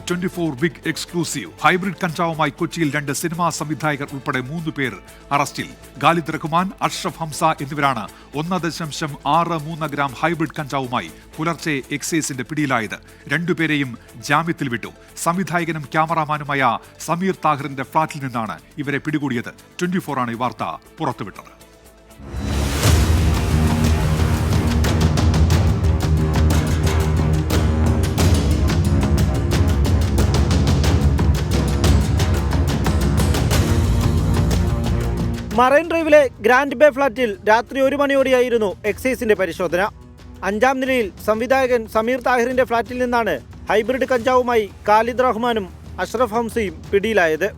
24 big exclusive. Hybrid കഞ്ചാവുമായി കൊച്ചിയിൽ 2 cinema സംവിധായകർ ഉൾപ്പെടെ 3 പേർ അറസ്റ്റിൽ. ഖാലിദ് റഹ്മാൻ, അഷ്റഫ് ഹംസ എന്നിവരാണ് 1.63 ഗ്രാം ഹൈബ്രിഡ് കഞ്ചാവുമായി പുലർച്ചെ എക്സൈസിന്റെ പിടിയിലായത്. 2 പേരെയും ജാമ്യത്തിൽ വിട്ടു. സംവിധായകനും ക്യാമറാമാനുമായ സമീർ താഹിറിന്റെ ഫ്ളാറ്റിൽ നിന്നാണ് ഇവരെ പിടികൂടിയത്. 24 ആണ് ഈ വാർത്ത പുറത്തുവിട്ടത്. മറൈൻ ഡ്രൈവിലെ ഗ്രാൻഡ് ബേ ഫ്ളാറ്റിൽ രാത്രി 1 മണിയോടെയായിരുന്നു എക്സൈസിന്റെ പരിശോധന. 5-ാം നിലയിൽ സംവിധായകൻ സമീർ താഹിറിന്റെ ഫ്ളാറ്റിൽ നിന്നാണ് ഹൈബ്രിഡ് കഞ്ചാവുമായി ഖാലിദ് റഹ്മാനും അഷ്റഫ് ഹംസയും പിടിയിലായത്.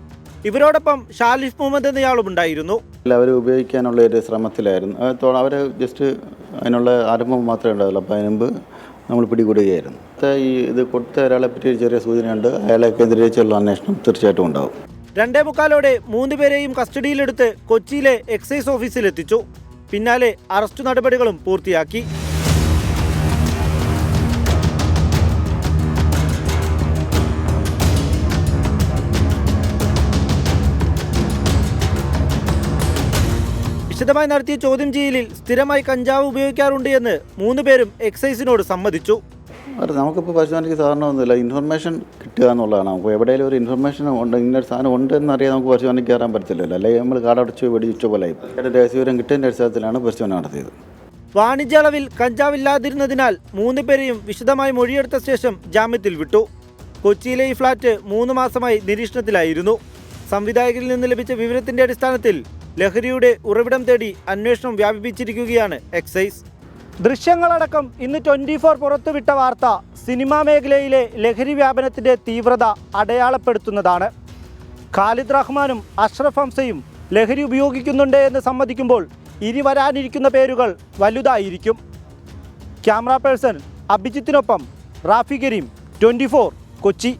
ഇവരോടൊപ്പം ഷാലിഫ് മുഹമ്മദ് എന്നയാളും ഉണ്ടായിരുന്നു. അവർ ഉപയോഗിക്കാനുള്ള ഒരു ശ്രമത്തിലായിരുന്നു. അവർ ജസ്റ്റ് അതിനുള്ള ആരംഭം മാത്രമേ ഉണ്ടാവുള്ളൂ. അപ്പോൾ അതിന് മുമ്പ് നമ്മൾ പിടികൂടുകയായിരുന്നു. ഇത് കൊടുത്ത ഒരാളെ പറ്റി ചെറിയ സൂചനയുണ്ട്. അയാളെ കേന്ദ്രീകരിച്ചുള്ള അന്വേഷണം തീർച്ചയായിട്ടും ഉണ്ടാവും. 2:45 3 പേരെയും കസ്റ്റഡിയിലെടുത്ത് കൊച്ചിയിലെ എക്സൈസ് ഓഫീസിലെത്തിച്ചു. പിന്നാലെ അറസ്റ്റ് നടപടികളും പൂർത്തിയാക്കി. വിശദമായി നടത്തിയ ചോദ്യം ചെയ്യലിൽ സ്ഥിരമായി കഞ്ചാവ് ഉപയോഗിക്കാറുണ്ട് എന്ന് 3 പേരും എക്സൈസിനോട് സമ്മതിച്ചു. നമുക്കിപ്പോൾ പരിശോധനയ്ക്ക് സാധാരണമൊന്നുമില്ല. ഇൻഫർമേഷൻ കിട്ടുക എന്നുള്ളതാണ്. നമുക്ക് എവിടെയെങ്കിലും ഒരു ഇൻഫർമേഷൻ ഉണ്ട്, ഇന്നൊരു സാധനം ഉണ്ട് എന്നറിയാൻ നമുക്ക് പരിശോധനയ്ക്ക് കയറാൻ പറ്റില്ലല്ലോ. അല്ലെങ്കിൽ നമ്മൾ കാടടച്ച് വെടിവെച്ച പോലായി. രഹസ്യവിവരം കിട്ടിയതിൻ്റെ അടിസ്ഥാനത്തിലാണ് പരിശോധന നടത്തിയത്. വാണിജ്യ അളവിൽ കഞ്ചാവില്ലാതിരുന്നതിനാൽ 3 പേരെയും വിശദമായി മൊഴിയെടുത്ത ശേഷം ജാമ്യത്തിൽ വിട്ടു. കൊച്ചിയിലെ ഈ ഫ്ളാറ്റ് 3 മാസമായി നിരീക്ഷണത്തിലായിരുന്നു. സംവിധായകരിൽ നിന്ന് ലഭിച്ച വിവരത്തിന്റെ അടിസ്ഥാനത്തിൽ ലഹരിയുടെ ഉറവിടം തേടി അന്വേഷണം വ്യാപിപ്പിച്ചിരിക്കുകയാണ് എക്സൈസ്. ദൃശ്യങ്ങളടക്കം ഇന്ന് 24 പുറത്തുവിട്ട വാർത്ത സിനിമാ മേഖലയിലെ ലഹരി വ്യാപനത്തിന്റെ തീവ്രത അടയാളപ്പെടുത്തുന്നതാണ്. ഖാലിദ് റഹ്മാനും അഷ്റഫ് ഹംസയും ലഹരി ഉപയോഗിക്കുന്നുണ്ട് എന്ന് സമ്മതിക്കുമ്പോൾ ഇനി വരാനിരിക്കുന്ന പേരുകൾ വലുതായിരിക്കും. ക്യാമറ പേഴ്സൺ അഭിജിത്തിനൊപ്പം റാഫി കരീം, 24 കൊച്ചി.